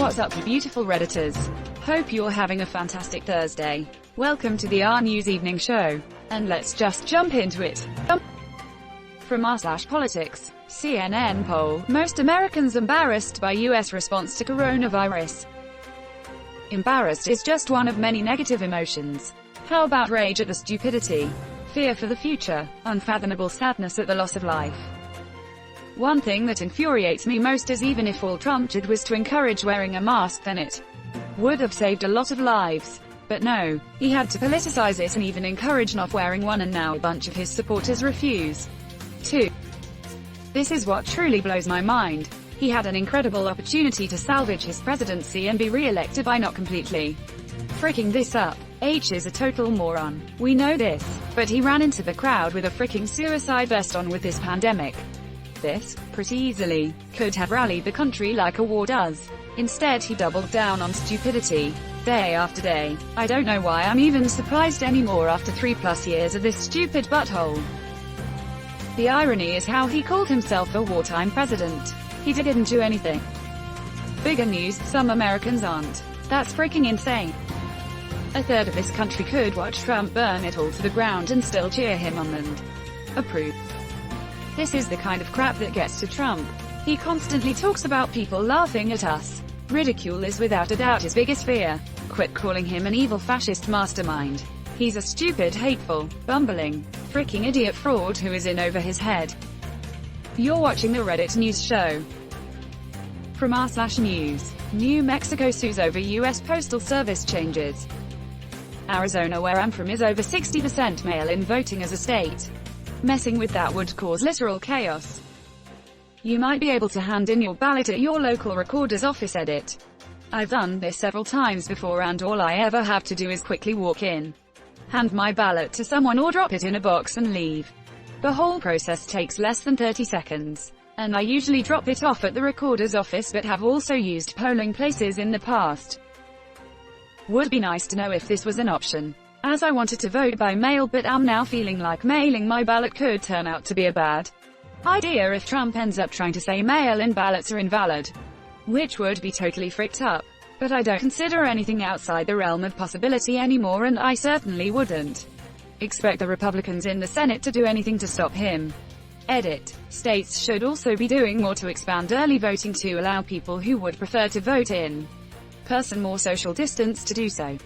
What's up, you beautiful Redditors? Hope you're having a fantastic Thursday. Welcome to the RNEWS Evening Show. And let's just jump into it. From r/politics, CNN poll, most Americans embarrassed by US response to coronavirus. Embarrassed is just one of many negative emotions. How about rage at the stupidity? Fear for the future? Unfathomable sadness at the loss of life? One thing that infuriates me most is even if all Trump did was to encourage wearing a mask, then it would have saved a lot of lives. But no, he had to politicize it and even encourage not wearing one, and now a bunch of his supporters refuse to. This is what truly blows my mind. He had an incredible opportunity to salvage his presidency and be re-elected by not completely freaking this up. H is a total moron. We know this, but he ran into the crowd with a freaking suicide vest on with this pandemic. This, pretty easily, could have rallied the country like a war does. Instead he doubled down on stupidity, day after day. I don't know why I'm even surprised anymore after 3+ years of this stupid butthole. The irony is how he called himself a wartime president. He didn't do anything. Bigger news, some Americans aren't. That's freaking insane. A third of this country could watch Trump burn it all to the ground and still cheer him on and approve. This is the kind of crap that gets to Trump. He constantly talks about people laughing at us. Ridicule is without a doubt his biggest fear. Quit calling him an evil fascist mastermind. He's a stupid, hateful, bumbling, freaking idiot fraud who is in over his head. You're watching the Reddit News Show. From r/news, New Mexico sues over US Postal Service changes. Arizona, where I'm from, is over 60% mail-in voting as a state. Messing with that would cause literal chaos. You might be able to hand in your ballot at your local recorder's office. Edit. I've done this several times before, and all I ever have to do is quickly walk in, hand my ballot to someone, or drop it in a box and leave. The whole process takes less than 30 seconds. And I usually drop it off at the recorder's office, but have also used polling places in the past. Would be nice to know if this was an option, as I wanted to vote by mail, but I'm now feeling like mailing my ballot could turn out to be a bad idea if Trump ends up trying to say mail-in ballots are invalid. Which would be totally fricked up. But I don't consider anything outside the realm of possibility anymore, and I certainly wouldn't expect the Republicans in the Senate to do anything to stop him. Edit. States should also be doing more to expand early voting to allow people who would prefer to vote in person more social distance to do so.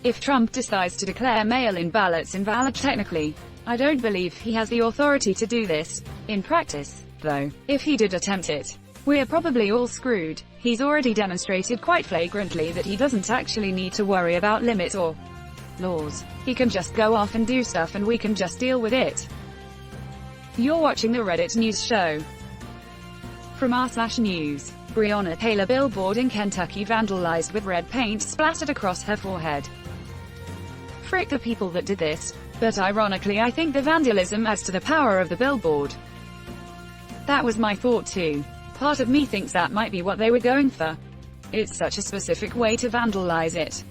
If Trump decides to declare mail-in ballots invalid technically, I don't believe he has the authority to do this. In practice, though, if he did attempt it, we're probably all screwed. He's already demonstrated quite flagrantly that he doesn't actually need to worry about limits or laws. He can just go off and do stuff, and we can just deal with it. You're watching the Reddit News Show. From r/news, Breonna Taylor billboard in Kentucky vandalized with red paint splattered across her forehead. Frick the people that did this. But ironically, I think the vandalism adds to the power of the billboard. That was my thought too. Part of me thinks that might be what they were going for. It's such a specific way to vandalize it.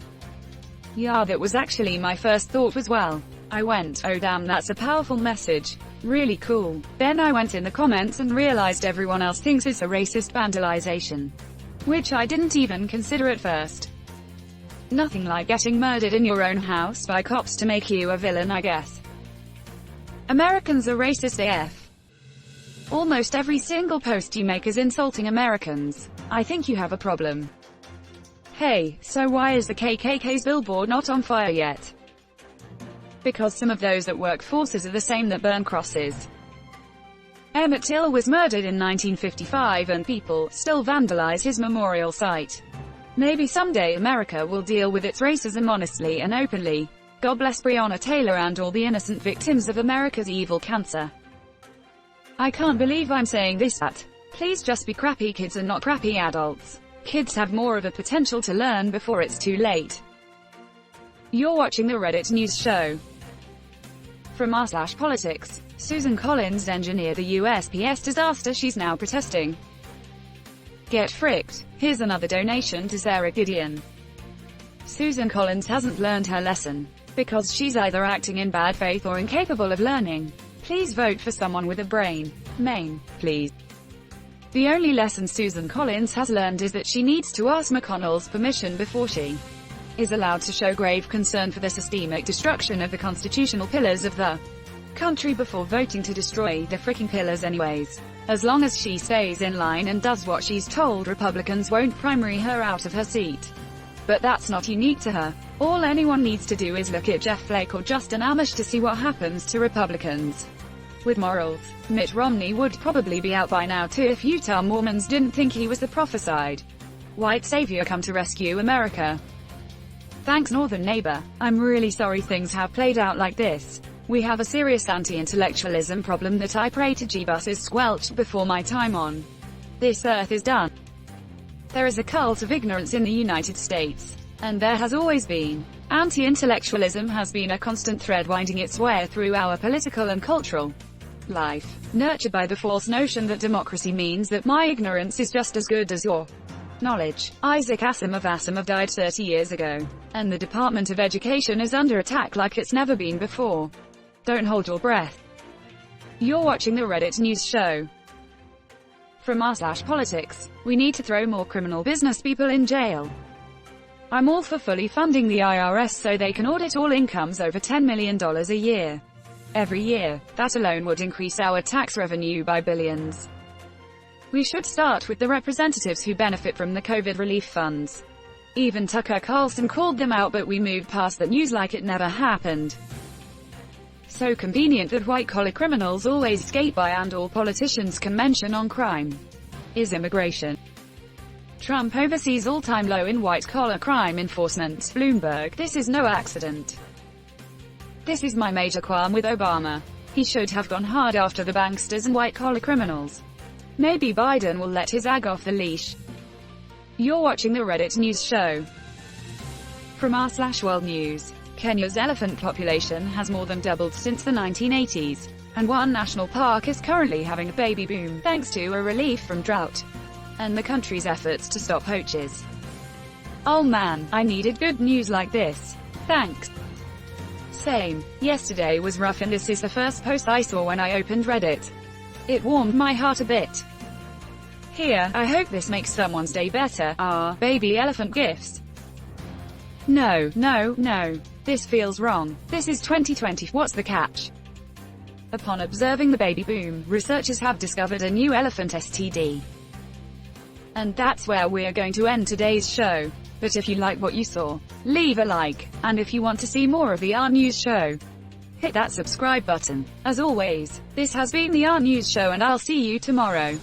Yeah, that was actually my first thought as well. I went, oh damn, that's a powerful message. Really cool. Then I went in the comments and realized everyone else thinks it's a racist vandalization, which I didn't even consider at first. Nothing like getting murdered in your own house by cops to make you a villain, I guess. Americans are racist AF. Almost every single post you make is insulting Americans. I think you have a problem. Hey, so why is the KKK's billboard not on fire yet? Because some of those that work forces are the same that burn crosses. Emmett Till was murdered in 1955 and people still vandalize his memorial site. Maybe someday America will deal with its racism honestly and openly. God bless Breonna Taylor and all the innocent victims of America's evil cancer. I can't believe I'm saying this, but please just be crappy kids and not crappy adults. Kids have more of a potential to learn before it's too late. You're watching the Reddit News Show. From r/politics, Susan Collins engineered the USPS disaster, she's now protesting. Get fricked. Here's another donation to Sarah Gideon. Susan Collins hasn't learned her lesson, because she's either acting in bad faith or incapable of learning. Please vote for someone with a brain. Maine, please. The only lesson Susan Collins has learned is that she needs to ask McConnell's permission before she is allowed to show grave concern for the systemic destruction of the constitutional pillars of the country before voting to destroy the fricking pillars anyways. As long as she stays in line and does what she's told, Republicans won't primary her out of her seat. But that's not unique to her. All anyone needs to do is look at Jeff Flake or Justin Amash to see what happens to Republicans with morals. Mitt Romney would probably be out by now too if Utah Mormons didn't think he was the prophesied white savior come to rescue America. Thanks, northern neighbor. I'm really sorry things have played out like this. We have a serious anti-intellectualism problem that I pray to Jeebus is squelched before my time on this earth is done. There is a cult of ignorance in the United States, and there has always been. Anti-intellectualism has been a constant thread winding its way through our political and cultural life, nurtured by the false notion that democracy means that my ignorance is just as good as your knowledge. Isaac Asimov died 30 years ago, and the Department of Education is under attack like it's never been before. Don't hold your breath. You're watching the Reddit News Show. From r/politics, we need to throw more criminal business people in jail. I'm all for fully funding the IRS so they can audit all incomes over $10 million a year. Every year, that alone would increase our tax revenue by billions. We should start with the representatives who benefit from the COVID relief funds. Even Tucker Carlson called them out, but we moved past that news like it never happened. So convenient that white-collar criminals always skate by and all politicians can mention on crime is immigration. Trump oversees all-time low in white-collar crime enforcement. Bloomberg, this is no accident. This is my major qualm with Obama. He should have gone hard after the banksters and white-collar criminals. Maybe Biden will let his ag off the leash. You're watching the Reddit News Show. From r/World News. Kenya's elephant population has more than doubled since the 1980s, and one national park is currently having a baby boom, thanks to a relief from drought and the country's efforts to stop poachers. Oh man, I needed good news like this. Thanks. Same. Yesterday was rough, and this is the first post I saw when I opened Reddit. It warmed my heart a bit. Here, I hope this makes someone's day better. Baby elephant gifts. No. This feels wrong. This is 2020. What's the catch? Upon observing the baby boom, researchers have discovered a new elephant STD. And that's where we're going to end today's show. But if you like what you saw, leave a like. And if you want to see more of the RNews Show, hit that subscribe button. As always, this has been the RNews Show, and I'll see you tomorrow.